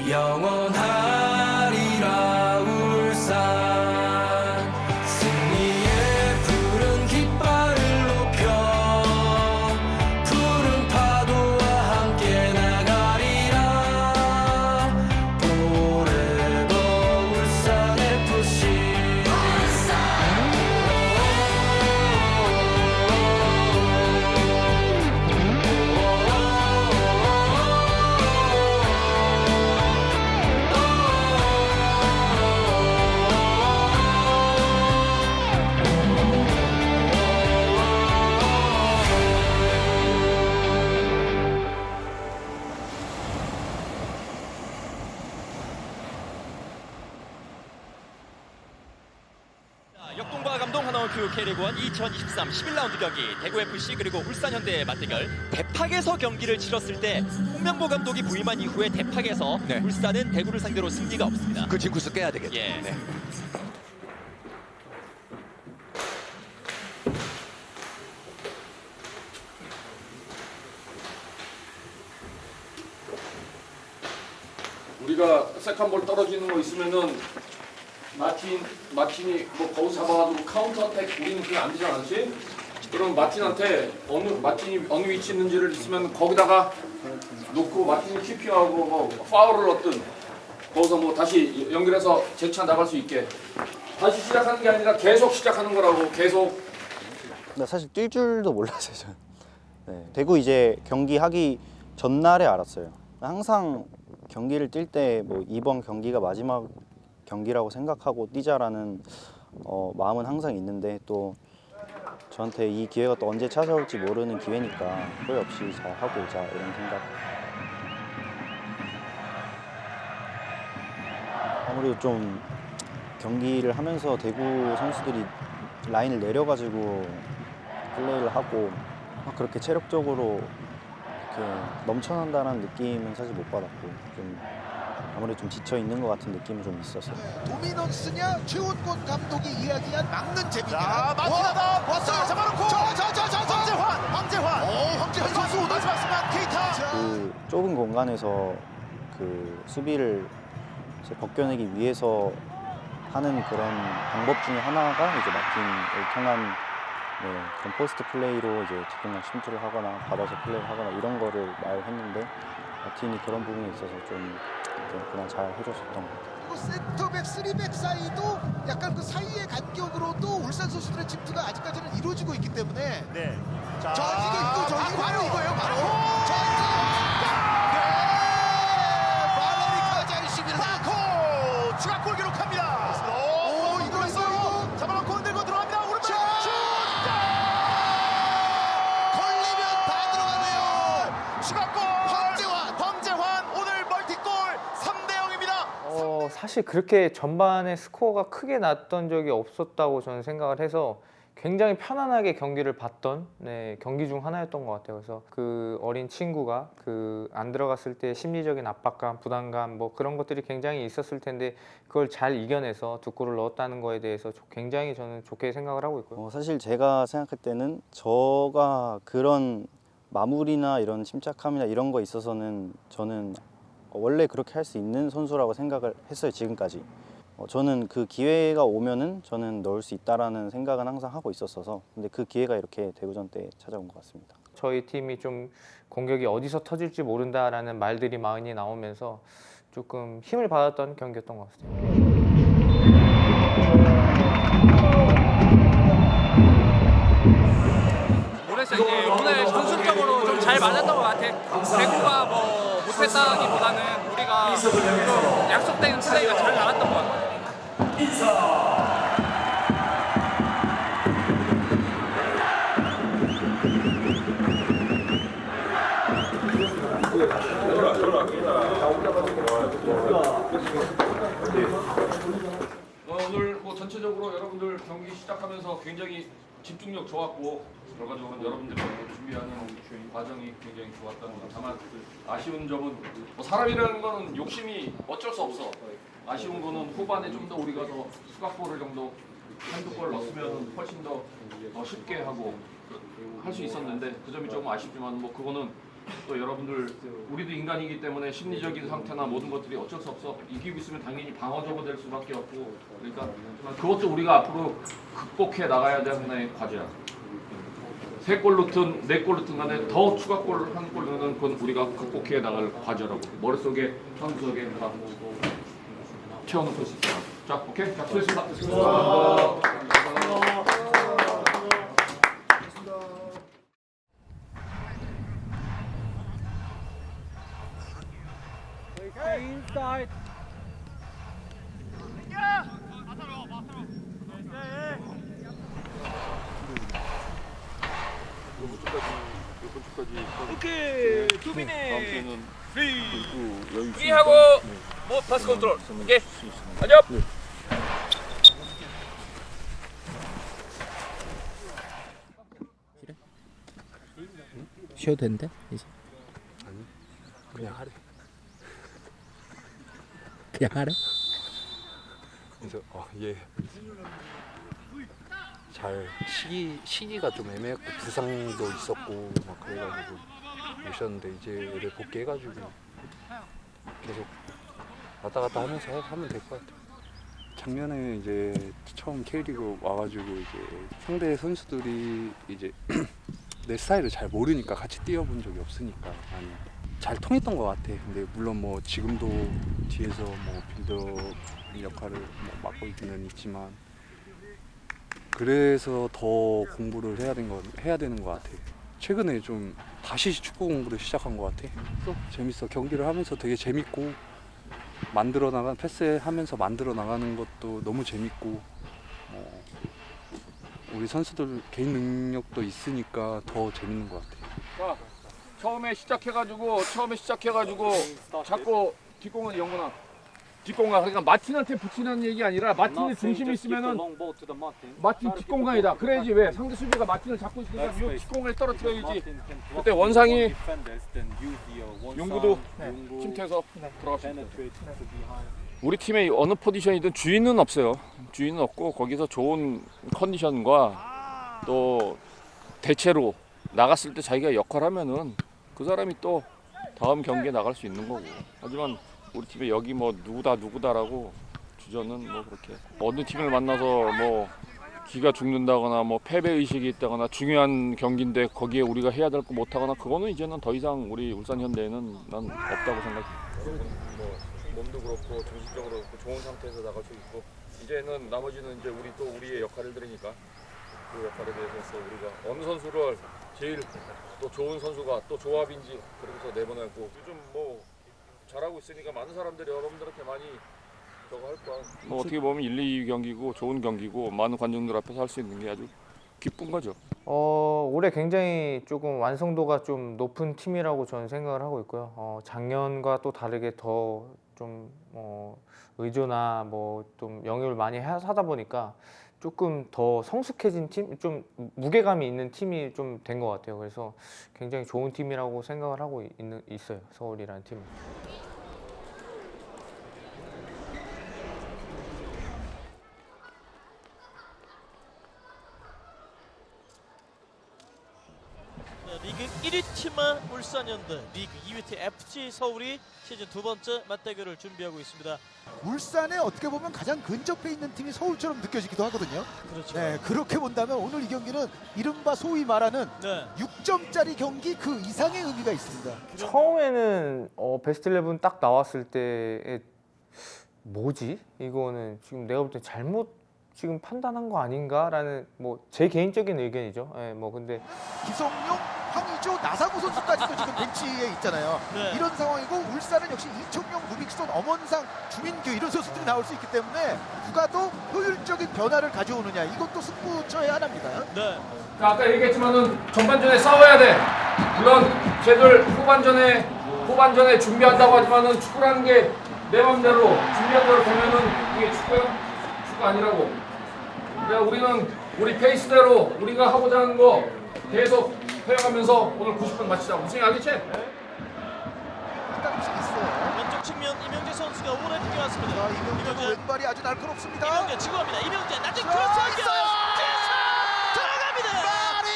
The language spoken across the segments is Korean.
영원하리라 울산 승리의 푸른 깃발을 높여 푸른 파도와 함께 나가리라 Forever 울산 FC 역동과 감동 하나원큐 K리그1 2023 11라운드 경기 대구FC 그리고 울산현대의 맞대결 대팍에서 경기를 치렀을 때 홍명보 감독이 부임한 이후에 대팍에서 네. 울산은 대구를 상대로 승리가 없습니다. 그 징크스 깨야 되겠죠. 예. 네. 우리가 세컨볼 떨어지는 거 있으면은 마틴이 뭐 거기서 잡아가지고 카운터 어택 우리는 그게 안 되지 않았지? 그럼 마틴한테 마틴이 어느 위치 있는지를 있으면 거기다가 놓고 마틴이 키피하고 뭐 파울을 얻든 거기서 뭐 다시 연결해서 재차 나갈 수 있게 다시 시작하는 게 아니라 계속 시작하는 거라고 계속. 나 사실 뛸 줄도 몰랐어요. 저는. 네. 대구 이제 경기 하기 전날에 알았어요. 항상 경기를 뛸 때 뭐 이번 경기가 마지막 경기라고 생각하고 뛰자라는 마음은 항상 있는데 또 저한테 이 기회가 또 언제 찾아올지 모르는 기회니까 후회 없이 잘 하고 오자 이런 생각. 아무래도 좀 경기를 하면서 대구 선수들이 라인을 내려가지고 플레이를 하고 막 그렇게 체력적으로 이렇게 넘쳐난다는 느낌은 사실 못 받았고 좀 아무래도 좀 지쳐 있는 것 같은 느낌은 좀 있었어요. 도미넌스냐 최원권 감독이 이야기한 막는 재미냐. 자, 마틴하다 왔어요. 잡아놓고 황재환 선수 마지막순간 케이타. 그 좁은 공간에서 그 수비를 이제 벗겨내기 위해서 하는 그런 방법 중에 하나가 이제 마틴을 통한 그런 포스트 플레이로 이제 뒷공간 침투를 하거나 받아서 플레이를 하거나 이런 거를 말했는데 마틴이 그런 부분에 있어서 좀 그냥 잘 해줬었던 것 같아요. 그리고 센터백, 3백 사이도 약간 그 사이의 간격으로도 울산 선수들의 침투가 아직까지는 이루어지고 있기 때문에 네. 저 이거 바로 이거예요. 바로. 발레리 카자리 시비를 파코 추가골 기록합니다. 오, 이거 있어요. 잡아놓고 흔들고 들어갑니다. 오른발 슛. 걸리면 다 들어가네요. 추가골. 황재환 오늘 멀티골 3대0입니다. 사실 그렇게 전반에 스코어가 크게 났던 적이 없었다고 저는 생각을 해서 굉장히 편안하게 경기를 봤던 경기 중 하나였던 것 같아요. 그래서 그 어린 친구가 그 안 들어갔을 때 심리적인 압박감, 부담감 뭐 그런 것들이 굉장히 있었을 텐데 그걸 잘 이겨내서 두 골을 넣었다는 거에 대해서 굉장히 저는 좋게 생각을 하고 있고요. 사실 제가 생각할 때는 저가 그런 마무리나 이런 침착함이나 이런 거 있어서는 저는 원래 그렇게 할 수 있는 선수라고 생각을 했어요. 지금까지. 저는 그 기회가 오면은 저는 넣을 수 있다라는 생각은 항상 하고 있었어서 근데 그 기회가 이렇게 대구전 때 찾아온 것 같습니다. 저희 팀이 좀 공격이 어디서 터질지 모른다라는 말들이 많이 나오면서 조금 힘을 받았던 경기였던 것 같습니다. 모르겠어요. 이제 오늘 전술적으로 좀 잘 맞았던 것 같아. 대구가 뭐 못했다기보다는 우리가 좀 약속된 플레이가 잘 나왔던 것 같아요. 오늘 뭐 전체적으로 여러분들 경기 시작하면서 굉장히 집중력 좋았고 결과적으로 여러분들 준비하는 과정이 굉장히 좋았다는 거. 다만 아쉬운 점은 뭐 사람이라는 거는 욕심이 어쩔 수 없어. 아쉬운 거는 후반에 좀 더 우리가 더 수각골을 정도 한두 골 넣었으면 훨씬 더 쉽게 하고 할 수 있었는데 그 점이 조금 아쉽지만 뭐 그거는 또 여러분들 우리도 인간이기 때문에 심리적인 상태나 모든 것들이 어쩔 수 없어. 이기고 있으면 당연히 방어적으로 될 수밖에 없고 그러니까 그것도 우리가 앞으로 극복해 나가야 될 하나의 과제야. 3골 넣든 4골 넣든 간에 더 추가골 한 골 넣는 그건 우리가 극복해 나갈 과제라고 머릿속에 현석에 다 채워놓고 있습니다. 자 오케이 자 수고했습니다. 오케이 2미닛 프리하고 뭐 파스 컨트롤 오케이 가자. 쉬어도 된대 이제? 그냥 하래. 그냥 하래? 그래서 예. 잘 시기가 좀 애매했고 부상도 있었고 막 그래가지고 오셨는데 이제 얘를 복귀해가지고 계속 왔다 갔다 하면서 하면 될 것 같아요. 작년에 이제 처음 K리그 와가지고 이제 상대 선수들이 이제 내 스타일을 잘 모르니까 같이 뛰어본 적이 없으니까 많이 잘 통했던 것 같아. 근데 물론 뭐 지금도 뒤에서 뭐 빌더 역할을 뭐 맡고 있기는 있지만 그래서 더 공부를 해야 되는 것 같아. 최근에 좀 다시 축구 공부를 시작한 것 같아. 재밌어. 경기를 하면서 되게 재밌고 패스하면서 만들어 나가는 것도 너무 재밌고 우리 선수들 개인 능력도 있으니까 더 재밌는 것 같아. 자 처음에 시작해가지고 자꾸 뒷공간 영구나 뒷공간 그러니까 마틴한테 붙이는 얘기 아니라 마틴의 중심이 있으면은 마틴 뒷공간이다. 그래야지 왜 상대 수비가 마틴을 잡고 있으니까 요 뒷공간에 떨어뜨려야지. 그때 원상이 용구도 침투해서 들어갈 수 있어요. 우리 팀의 어느 포지션이든 주인은 없어요. 주인은 없고 거기서 좋은 컨디션과 또 대체로 나갔을 때 자기가 역할하면은 그 사람이 또 다음 경기에 나갈 수 있는 거고. 하지만 우리 팀에 여기 뭐 누구다라고 주저는 뭐 그렇게 어느 팀을 만나서 뭐 기가 죽는다거나 뭐 패배 의식이 있다거나 중요한 경기인데 거기에 우리가 해야 될 거 못하거나 그거는 이제는 더 이상 우리 울산 현대에는 난 없다고 생각해. 뭐 몸도 그렇고 정신적으로 그렇고 좋은 상태에서 나갈 수 있고 이제는 나머지는 이제 우리 또 우리의 역할을 들으니까 그 역할에 대해서 또 우리가 어느 선수를 제일 또 좋은 선수가 또 조합인지 그러면서 내보내고 요즘 뭐 잘하고 있으니까 많은 사람들이 여러분들한테 많이 저거 할 거야. 뭐 어떻게 보면 1, 2 경기고 좋은 경기고 많은 관중들 앞에서 할 수 있는 게 아주 기쁜 거죠. 올해 굉장히 조금 완성도가 좀 높은 팀이라고 저는 생각을 하고 있고요. 작년과 또 다르게 더 좀 의존나 뭐 좀 영입을 많이 하다 보니까 조금 더 성숙해진 팀, 좀 무게감이 있는 팀이 좀 된 것 같아요. 그래서 굉장히 좋은 팀이라고 생각을 하고 있어요. 서울이라는 팀은. 리그 1위 팀은 울산현대, 리그 2위 팀 FC 서울이 시즌 2번째 맞대결을 준비하고 있습니다. 울산에 어떻게 보면 가장 근접해 있는 팀이 서울처럼 느껴지기도 하거든요. 그렇죠. 네, 그렇게 본다면 오늘 이 경기는 이른바 소위 말하는 네. 6점짜리 경기 그 이상의 의미가 있습니다. 처음에는 베스트 11 딱 나왔을 때에 뭐지? 이거는 지금 내가 볼 때 잘못 지금 판단한 거 아닌가라는 뭐 제 개인적인 의견이죠. 예, 뭐 근데 기성용, 황의조, 나사구 선수까지도 지금 벤치에 있잖아요. 네. 이런 상황이고 울산은 역시 이청용, 루빅손, 엄원상, 주민규 이런 선수들이 나올 수 있기 때문에 누가 더 효율적인 변화를 가져오느냐 이것도 승부처의 하나입니다. 네. 자, 아까 얘기했지만은 전반전에 싸워야 돼. 물론 쟤들 후반전에 준비한다고 하지만은 축구라는 게 내 맘대로 준비한 대로 되면은 이게 축구가 아니라고. 그러니까 우리는 우리 페이스대로 우리가 하고자 하는 거 계속 해가면서 오늘 90분 마치자. 무슨 알겠지? 약간씩 있어요. 왼쪽 측면 이명재 선수가 오래 뛰어왔습니다. 자, 이명재 왼발이 아주 날카롭습니다. 이명재 지고 갑니다. 이명재 낮은 자, 크로스 있어요! 들어갑니다. 마린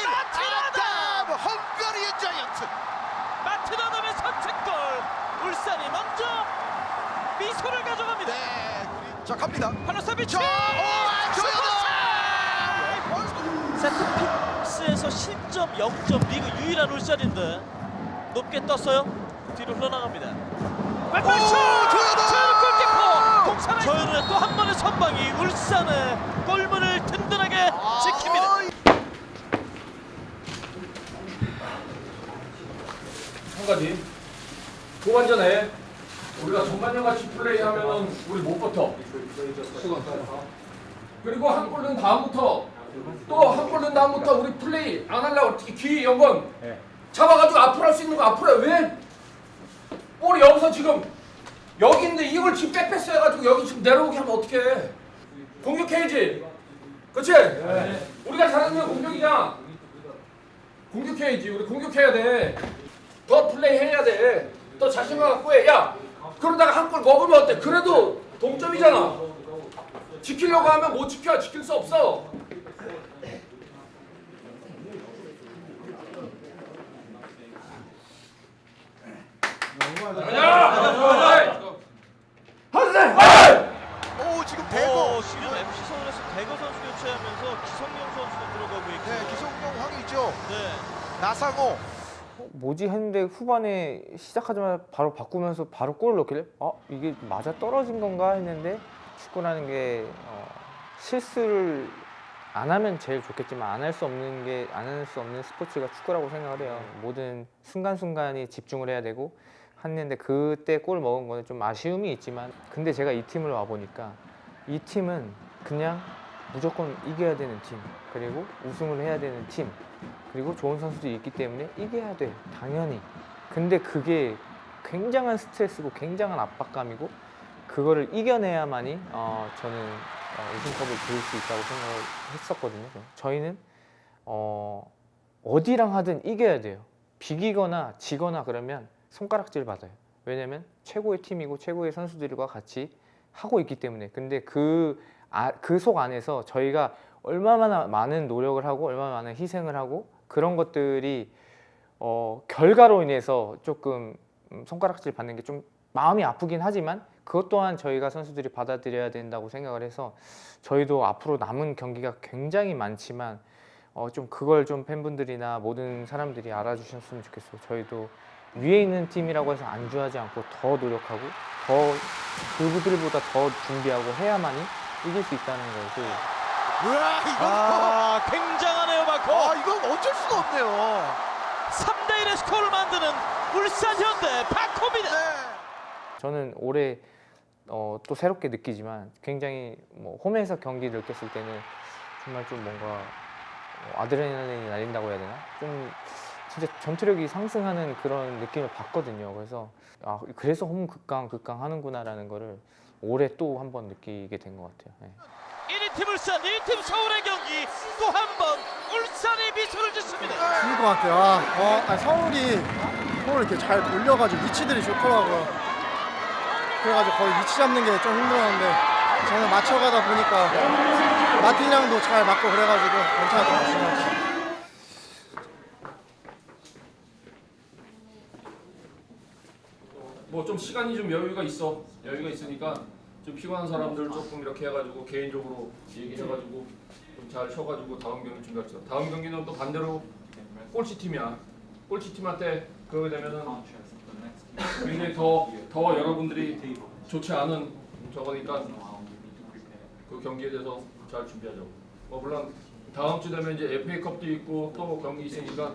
아담 헝가리의 자이언트. 마틴 미소를 가져갑니다. 네. 자, 갑니다. 팔로서 비치. 세트피스에서 실점 0점 리그 유일한 울산인데 높게 떴어요. 뒤로 흘러나갑니다. 왼발 슛! 조현우 골키퍼! 동산의 조현우의 또 한 번의 선방이 울산의 골문을 든든하게 지킵니다. 한 가지 후반전에 우리가 전반전 같이 플레이하면은 우리 못 버텨. 그리고 한 골 넣은 다음부터 또 한 골 넣은 다음부터 우리 플레이 안 하려고 어떻게 귀 연건 잡아가지고 앞으로 할 수 있는 거 앞으로 해. 왜 볼이 여기서 지금 여기 있는데 이걸 지금 백패스 해가지고 여기 지금 내려오게 하면 어떡해. 공격해야지. 그치? 우리가 잘하는 건 공격이야. 공격해야지. 우리 공격해야 돼. 더 플레이 해야 돼. 더 자신감 갖고 해. 야, 그러다가 한 골 먹으면 어때? 그래도 동점이잖아. 지키려고 하면 못 지켜. 지킬 수 없어. 오, 지금 대거. 지금 FC 서울에서 대거 선수 교체하면서 기성용 선수가 들어가고 있고. 네, 기성용 황이죠. 네. 나상호. 뭐지 했는데 후반에 시작하자마자 바로 바꾸면서 바로 골을 넣길래 이게 맞아 떨어진 건가 했는데 축구라는 게 실수를 안 하면 제일 좋겠지만 안 할 수 없는 스포츠가 축구라고 생각을 해요. 모든 순간순간이 집중을 해야 되고 했는데 그때 골 먹은 거는 좀 아쉬움이 있지만 근데 제가 이 팀을 와 보니까 이 팀은 그냥 무조건 이겨야 되는 팀 그리고 우승을 해야 되는 팀 그리고 좋은 선수들이 있기 때문에 이겨야 돼 당연히. 근데 그게 굉장한 스트레스고 굉장한 압박감이고 그거를 이겨내야만이 저는 우승컵을 들을 수 있다고 생각을 했었거든요. 저희는 어디랑 하든 이겨야 돼요. 비기거나 지거나 그러면 손가락질 받아요. 왜냐면 최고의 팀이고 최고의 선수들과 같이 하고 있기 때문에. 근데 그 속 안에서 저희가 얼마나 많은 노력을 하고 얼마나 많은 희생을 하고 그런 것들이 결과로 인해서 조금 손가락질 받는 게 좀 마음이 아프긴 하지만 그것 또한 저희가 선수들이 받아들여야 된다고 생각을 해서 저희도 앞으로 남은 경기가 굉장히 많지만 좀 그걸 좀 팬분들이나 모든 사람들이 알아주셨으면 좋겠어요. 저희도 위에 있는 팀이라고 해서 안주하지 않고 더 노력하고 더 그들보다 더 준비하고 해야만이 이길 수 있다는 거고. 우와, 이건 굉장하네요, 마코. 이건 어쩔 수가 없네요. 3대1의 스코어를 만드는 울산 현대 바코입니다. 저는 올해 또 새롭게 느끼지만 굉장히 홈에서 경기를 느꼈을 때는 정말 좀 뭔가 아드레날린이 날린다고 해야 되나? 좀 진짜 전투력이 상승하는 그런 느낌을 받거든요. 그래서 홈 극강 하는구나라는 거를 올해 또 한 번 느끼게 된 것 같아요. 네. 1위팀 울산, 2위팀 서울의 경기 또 한 번 울산이 미소를 짓습니다. 죽을 것 같아요. 서울이 골을 이렇게 잘 돌려가지고 위치들이 좋더라고요. 그래가지고 거의 위치 잡는 게 좀 힘들었는데 저는 맞춰가다 보니까 마틴 형도 잘 맞고 그래가지고 괜찮았던 것 같습니다. 뭐 좀 시간이 좀 여유가 있으니까 좀 피곤한 사람들 조금 이렇게 해가지고 개인적으로 얘기해가지고 좀 잘 쉬어가지고 다음 경기 준비합시다. 다음 경기는 또 반대로 꼴찌 팀이야. 꼴찌 팀한테 그러게 되면은 굉장히 더 여러분들이 좋지 않은 저거니까 그 경기에 대해서 잘 준비하자고. 물론 다음 주 되면 이제 FA컵도 있고 또 경기 있으니까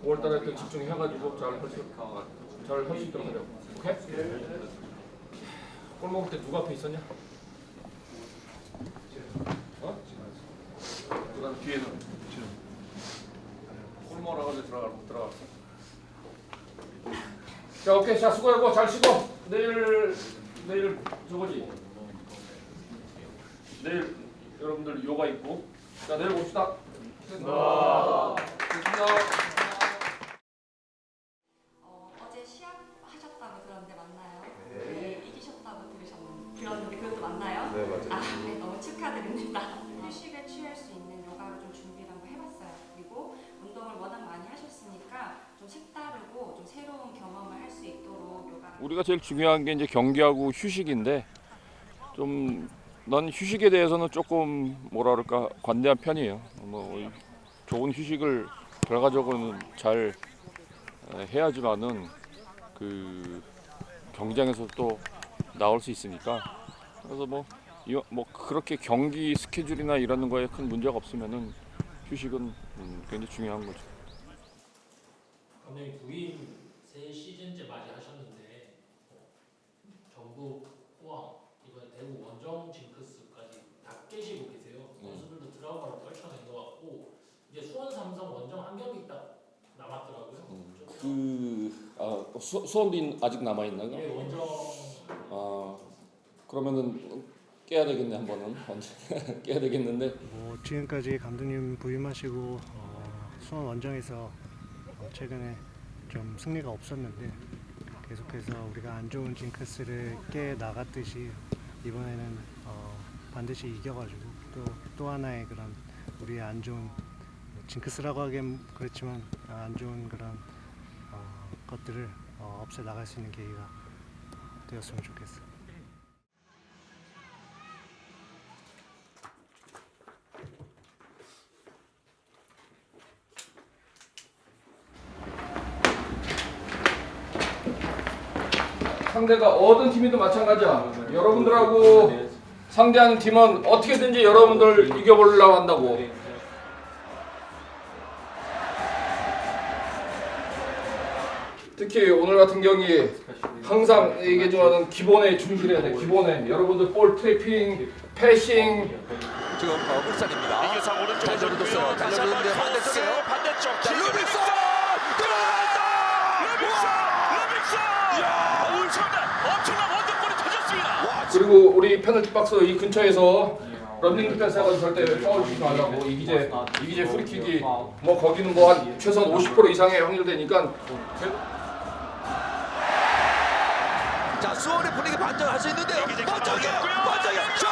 5월달에 또 집중해가지고 잘 할 수 있도록 하자고. 오케이? 골 먹을 때 누가 앞에 있었냐? 그다음 뒤에는 골 먹으라고 해서 들어갔어. 자, 오케이. 자, 수고하고 잘 쉬고 내일 저거지. 내일 여러분들 요가 있고. 자, 내일 봅시다. 됐습니다. 어제 시합하셨다고 들었는데 맞나요? 네. 이기셨다고 들었는데 그것도 맞나요? 네, 맞아요. 네, 너무 축하드립니다. 휴식을 취할 수 있는 요가를 좀 준비를 한번 해봤어요. 그리고 운동을 워낙 많이 하셨으니까 좀 색다르고 좀 새로운 경험을 할 수 있도록 요가가 우리가 제일 중요한 게 이제 경기하고 휴식인데 좀 난 휴식에 대해서는 조금 뭐라 그럴까 관대한 편이에요. 뭐 좋은 휴식을 결과적으로는 잘 해야지만은 그 경기장에서 또 나올 수 있으니까 그래서 뭐 그렇게 경기 스케줄이나 이런 거에 큰 문제가 없으면은 휴식은 굉장히 중요한 거죠. 감독님 부임 새 시즌째 맞이하셨는데 전북, 포항, 이번 대구 원정 징크스까지 다 깨시고 계세요. 선수들도 드라마를 떨쳐낸 것 같고 이제 수원 삼성 원정 한 경기 딱 남았더라고요. 수원도 아직 남아 있나요? 예, 원정. 그러면은 깨야 되겠네 한 번은 깨야 되겠는데. 지금까지 감독님 부임하시고 수원 원정에서 최근에 좀 승리가 없었는데 계속해서 우리가 안 좋은 징크스를 깨 나갔듯이 이번에는 반드시 이겨가지고 또 하나의 그런 우리의 안 좋은 징크스라고 하기엔 그렇지만 안 좋은 그런 것들을 없애 나갈 수 있는 계기가 되었으면 좋겠어. 상대가 어떤 팀이든 마찬가지야. 여러분들하고 상대하는 팀은 어떻게든지 여러분들 이겨보려고 한다고. 특히 오늘 같은 경기 항상 얘기하지만 기본에 충실해야 돼. 기본에 여러분들 볼 트래핑, 패싱. 지금 울산입니다. 이규상 오른쪽 달려들었어요. 달려드는데 반대쪽. 자, 루빅son 들어간다. 루빅son. 야, 엄청난 원더골이 터졌습니다. 그리고 우리 페널티 박스 이 근처에서 런닝 디펜스 해가지고 절대 파울 주지 말라고. 이기재 프리킥이 뭐 거기는 뭐 한 최소한 50% 이상의 확률 되니까. 자, 수원의 분위기 반전할 수 있는데요. 먼저요. 슛!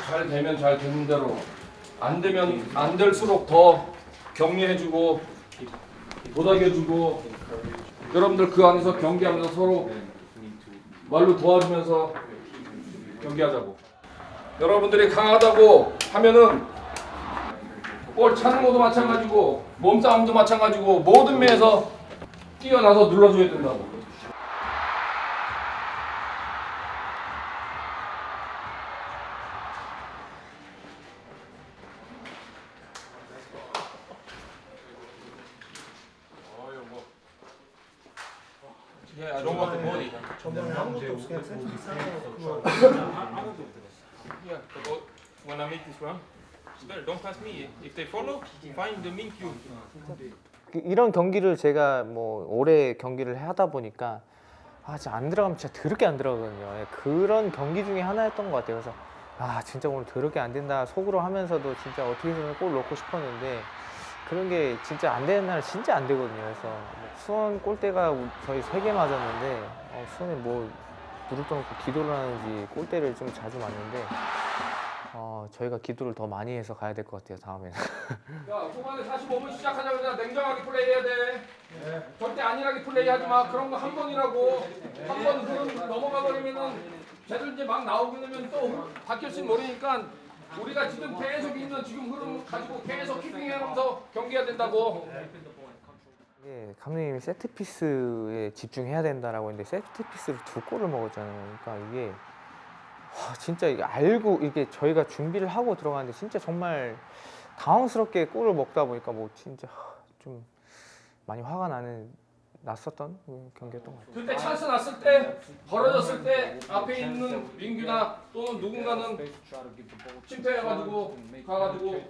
잘 되면 잘 되는 대로, 안 되면 안 될수록 더 격려해주고 도닥여주고 여러분들 그 안에서 경기하면서 서로 말로 도와주면서 경기하자고. 여러분들이 강하다고 하면은 볼 차는 것도 마찬가지고 몸싸움도 마찬가지고 모든 면에서 뛰어나서 눌러줘야 된다고. Yeah, I don't want the body. Yeah, but when I make this run, it's better. Don't pass me. If they follow, find the min cube. 이런 경기를 제가 뭐 오래 경기를 하다 보니까 진짜 안 들어가면 진짜 더럽게 안 들어가거든요. 예, 그런 경기 중에 하나였던 것 같아요. 그래서 진짜 오늘 더럽게 안 된다 속으로 하면서도 진짜 어떻게든 골 넣고 싶었는데 그런 게 진짜 안 되는 날 진짜 안 되거든요. 그래서 수원 골대가 저희 3개 맞았는데 수원에 뭐 무릎 떠놓고 기도를 하는지 골대를 좀 자주 맞는데 저희가 기도를 더 많이 해서 가야 될 것 같아요. 다음에는. 야, 후반에 45분 시작하자마자 냉정하게 플레이해야 돼. 절대 안일하게 플레이하지 마. 그런 거 한 번이라고. 한 번 흐름 넘어가 버리면은 쟤들 이제 막 나오게 되면 또 바뀔지 모르니까 우리가 지금 계속 있는 지금 흐름 가지고 계속 키핑하면서 경기해야 된다고. 감독님이 세트피스에 집중해야 된다라고 했는데 세트피스를 2골을 먹었잖아요. 그러니까 이게 진짜 이게 알고 이게 저희가 준비를 하고 들어가는데 진짜 정말 당황스럽게 골을 먹다 보니까 뭐 진짜 좀 많이 화가 났었던 경기였던 것 같아요. 그때 찬스 났을 때 벌어졌을 때 앞에 있는 민규나 또는 누군가는 침투해가지고 가가지고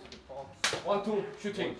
1-2 슈팅.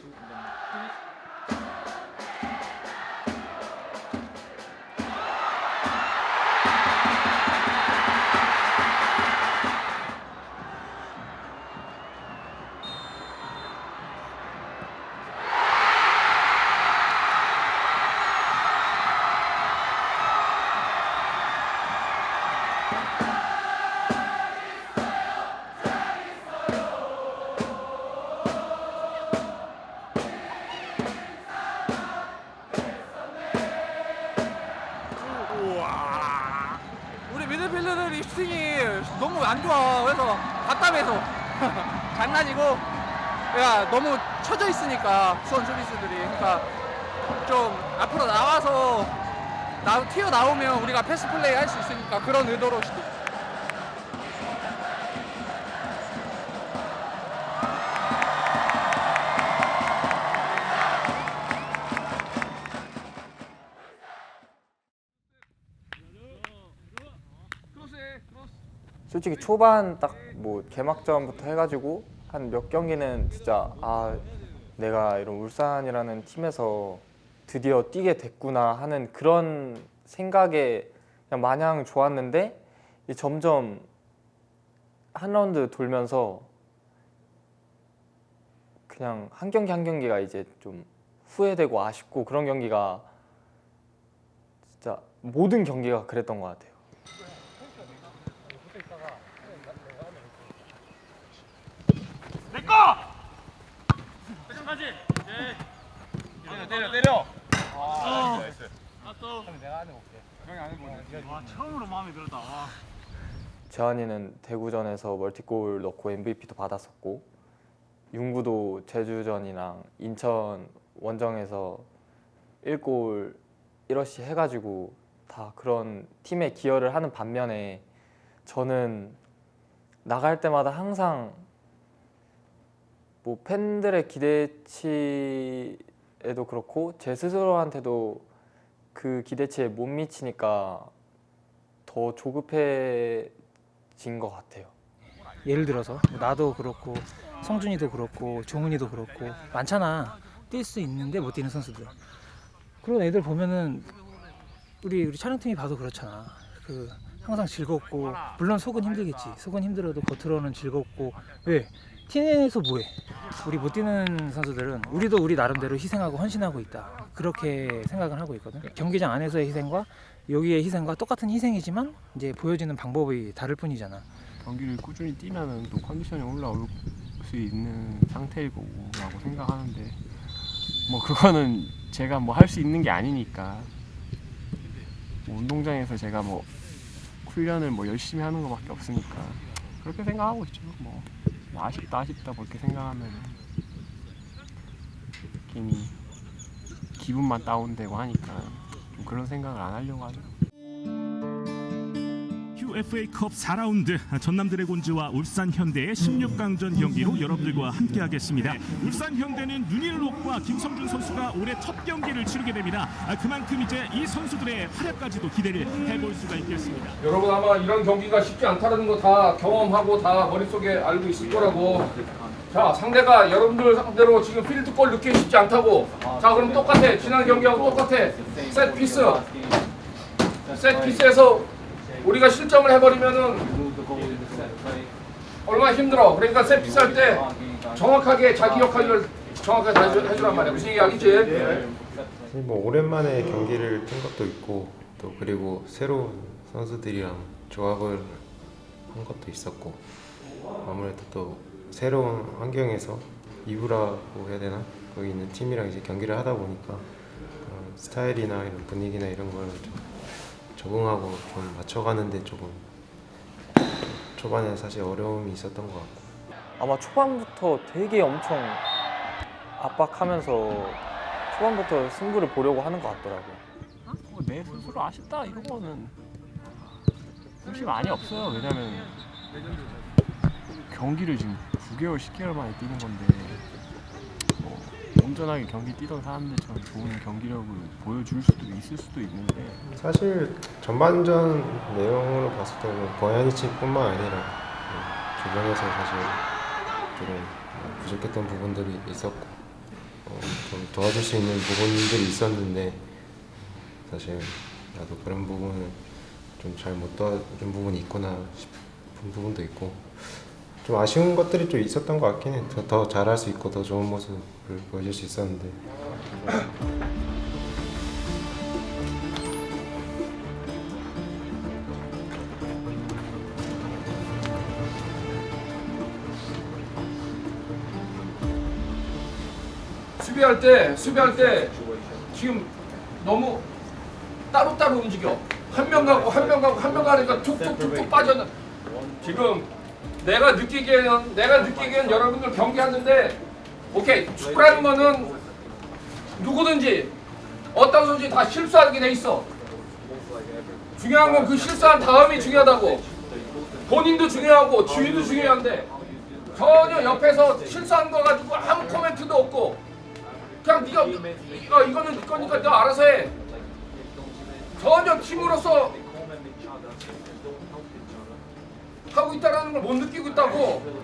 슈팅이 너무 안 좋아. 그래서 답답해서 장난이고, 야 너무 쳐져 있으니까 수원 수비수들이. 그러니까 좀 앞으로 나와서 튀어 나오면 우리가 패스 플레이 할 수 있으니까 그런 의도로 슈팅. 솔직히 초반 딱 뭐 개막전부터 해가지고 한 몇 경기는 진짜 아 내가 이런 울산이라는 팀에서 드디어 뛰게 됐구나 하는 그런 생각에 그냥 마냥 좋았는데 점점 한 라운드 돌면서 그냥 한 경기 한 경기가 이제 좀 후회되고 아쉽고 그런 경기가 진짜 모든 경기가 그랬던 것 같아요. 때려. 처음으로 마음에 들었다. 재환이는 대구전에서 멀티골 넣고 MVP도 받았었고, 윤구도 제주전이랑 인천 원정에서 1골 1어시 해가지고 다 그런 팀에 기여를 하는 반면에 저는 나갈 때마다 항상 뭐 팬들의 기대치에도 그렇고 제 스스로한테도 그 기대치에 못 미치니까 더 조급해진 것 같아요. 예를 들어서 나도 그렇고 성준이도 그렇고 종훈이도 그렇고 많잖아. 뛸 수 있는데 못 뛰는 선수들. 그런 애들 보면은 우리 촬영팀이 봐도 그렇잖아. 그 항상 즐겁고 물론 속은 힘들겠지. 속은 힘들어도 겉으로는 즐겁고. 왜? 팀에서 뭐해? 우리 못 뛰는 선수들은 우리도 우리 나름대로 희생하고 헌신하고 있다. 그렇게 생각을 하고 있거든. 경기장 안에서의 희생과 여기의 희생과 똑같은 희생이지만 이제 보여지는 방법이 다를 뿐이잖아. 경기를 꾸준히 뛰면은 또 컨디션이 올라올 수 있는 상태일 거라고 생각하는데 뭐 그거는 제가 뭐 할 수 있는 게 아니니까 뭐 운동장에서 제가 뭐 훈련을 뭐 열심히 하는 것밖에 없으니까 그렇게 생각하고 있죠. 뭐 아쉽다 그렇게 생각하면 괜히 기분만 다운되고 하니까 좀 그런 생각을 안 하려고 하죠. FA컵 4라운드 전남 드래곤즈와 울산 현대의 16강전 경기로 여러분들과 함께하겠습니다. 울산 현대는 윤일록과 김성준 선수가 올해 첫 경기를 치르게 됩니다. 그만큼 이제 이 선수들의 활약까지도 기대를 해볼 수가 있겠습니다. 여러분 아마 이런 경기가 쉽지 않다는 거 다 경험하고 다 머릿속에 알고 있을 거라고. 자, 상대가 여러분들 상대로 지금 필드골 넣기 쉽지 않다고. 자, 그럼 똑같아. 지난 경기하고 똑같아. 세트피스에서 우리가 실점을 해버리면은 얼마나 힘들어. 그러니까 세트피스 할 때 정확하게 자기 역할을 정확하게 다 해주란 말이야. 무슨 얘기 알겠지? 뭐 오랜만에 경기를 뛴 것도 있고 또 그리고 새로운 선수들이랑 조합을 한 것도 있었고 아무래도 또 새로운 환경에서 이브라고 해야 되나? 거기 있는 팀이랑 이제 경기를 하다 보니까 그런 스타일이나 이런 분위기나 이런 걸 좀 적응하고 좀 맞춰가는데 조금 초반에 사실 어려움이 있었던 것 같고 아마 초반부터 되게 엄청 압박하면서 초반부터 승부를 보려고 하는 것 같더라고요. 내 스스로 아쉽다 이런 거는 솔직히 많이 없어요. 왜냐면 경기를 지금 9개월, 10개월 만에 뛰는 건데 뭐 온전하게 경기 뛰던 사람들처럼 좋은 경기력을 보여줄 수도 있을 수도 있는데 사실 전반전 내용으로 봤을 때는 버야니치뿐만 아니라 주변에서 사실 조금 부족했던 부분들이 있었고 좀 도와줄 수 있는 부분들이 있었는데 사실 나도 그런 부분을 좀 잘 못 도와준 부분이 있구나 싶은 부분도 있고 좀 아쉬운 것들이 좀 있었던 것 같긴 해. 더 잘할 수 있고 더 좋은 모습을 보여줄 수 있었는데 수비할 때 지금 너무 따로따로 움직여. 한 명 가고 가니까 툭툭툭툭 빠져. 지금 내가 느끼기에는 여러분들 경기하는데 오케이 축구라는 거는 누구든지 어떤 선수지 다 실수하게 돼 있어. 중요한 건 그 실수한 다음이 중요하다고. 본인도 중요하고 주위도 중요한데 전혀 옆에서 실수한 거 가지고 아무 코멘트도 없고 그냥 네가 이거는 네 거니까 너 알아서 해. 전혀 팀으로서 하고 있다는 걸 못 느끼고 있다고.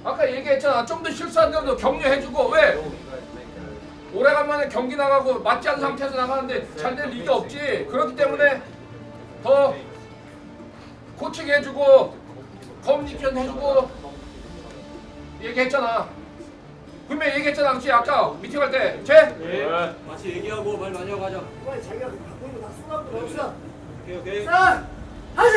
아까 얘기했잖아. 좀 더 실수한 대로 격려해주고. 왜? 오래간만에 경기 나가고 맞지 않은 상태에서 나가는데 잘 될 리가 없지. 그렇기 때문에 더 코칭 해주고 커뮤니케이션 해주고 얘기했잖아. 분명히 얘기했잖아. 그치? 아까 미팅할 때. 쟤? 같이 얘기하고 말 많이 하고 하자. 빨리 자기가 갖고 있는 거 다 쏟아부어 봅시다. 오케이. 자, 하지!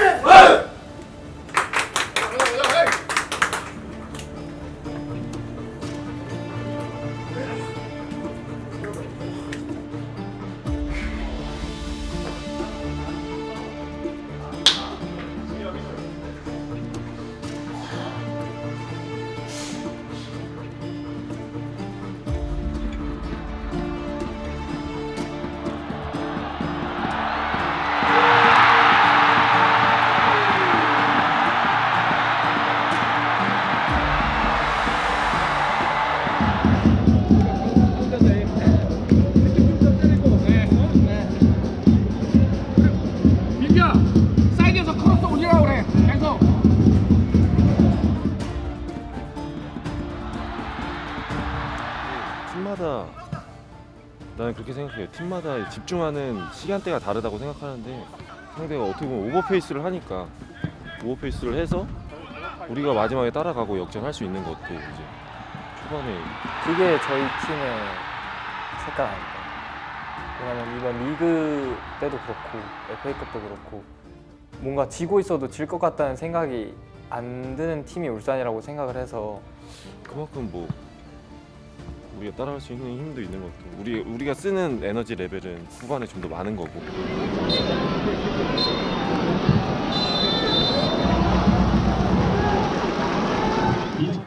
민규야, 사이드에서 크로스 올리라고 그래. 계속. 팀마다 나는 그렇게 생각해요. 팀마다 집중하는 시간대가 다르다고 생각하는데 상대가 어떻게 보면 오버페이스를 하니까 오버페이스를 해서 우리가 마지막에 따라가고 역전할 수 있는 것도 이제 초반에 그게 저희 팀의 색깔 아닐까. 왜냐면 이번 리그 때도 그렇고 FA컵도 그렇고 뭔가 지고 있어도 질 것 같다는 생각이 안 드는 팀이 울산이라고 생각을 해서 그만큼 뭐 우리가 따라갈 수 있는 힘도 있는 것도 우리가 쓰는 에너지 레벨은 후반에 좀 더 많은 거고.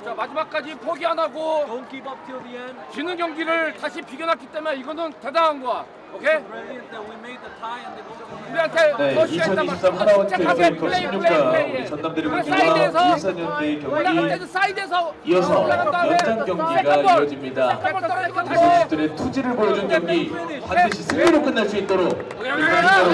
자, 마지막까지 포기 안 하고 지는 경기를 다시 비겨놨기 때문에 이거는 대단한 거야. 오케이? 우리한테 러시아에다 막 침착하게 플레이 전남대를 사이드에서 울산현대의 올라갈 때도 사이드에서 이어서 올라간 다음에 연장 경기가 이어집니다. 선수들의 투지를 보여준 경기 반드시 승리로 끝날 수 있도록 부탁드립니다.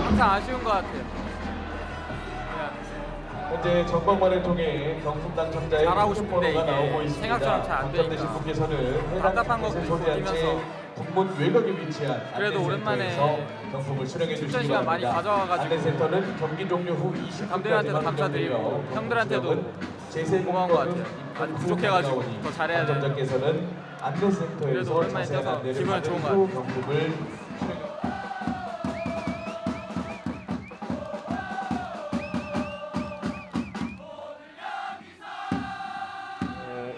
항상 아쉬운 것 같아요. 현재 전광판을 통해 경품 당첨자의 잘하고 싶은데 번호가 나오고 이게 있습니다. 생각처럼 잘 안 당첨되신 되니까 분께서는 답답한 거 소리한채 국문 외곽에 위치한 그래도 오랜만에 경품을 수령해 주시기 출전 시간 많이 바랍니다. 가져와가지고 안내센터는 경기 종료 후 20분까지만 감독님한테도 감사드리고 형들한테도 고마운 것 같아요. 아직 부족해가지고 더 잘해야 돼요. 당첨자께서는 안내센터에서 그래도 오랜만에 자세한 뛰어서 안내를 기분은 받은 좋은 것 후 같아요. 경품을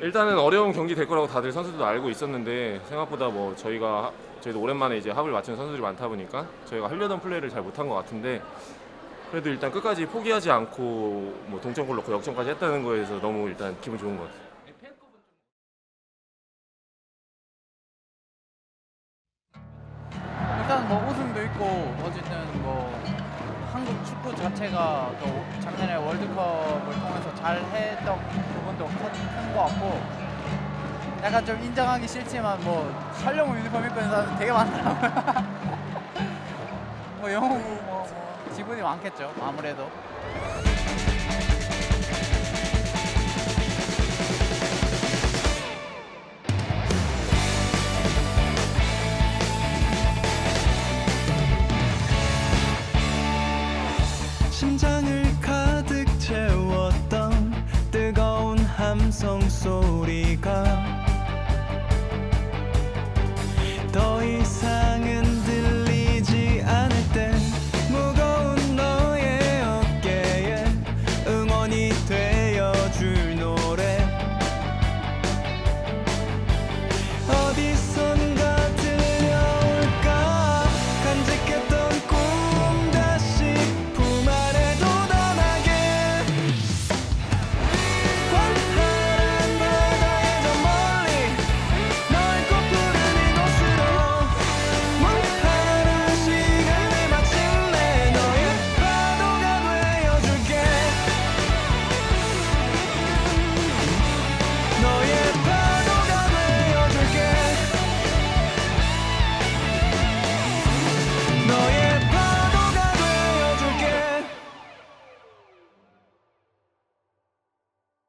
일단은 어려운 경기 될 거라고 다들 선수들도 알고 있었는데 생각보다 뭐 저희도 오랜만에 이제 합을 맞춘 선수들이 많다 보니까 저희가 하려던 플레이를 잘 못한 것 같은데 그래도 일단 끝까지 포기하지 않고 뭐 동점골 넣고 역전까지 했다는 거에서 너무 일단 기분 좋은 것 같아요. 일단 뭐 우승도 있고 어쨌든 뭐 한국 축구 자체가 또 작년에 월드컵을 통해서 잘 했던 부분도 큰 것 같고 약간 좀 인정하기 싫지만 뭐 살려고 유니폼 입고 있는 사람 되게 많더라고요. 뭐 영웅 뭐 지분이 많겠죠 아무래도.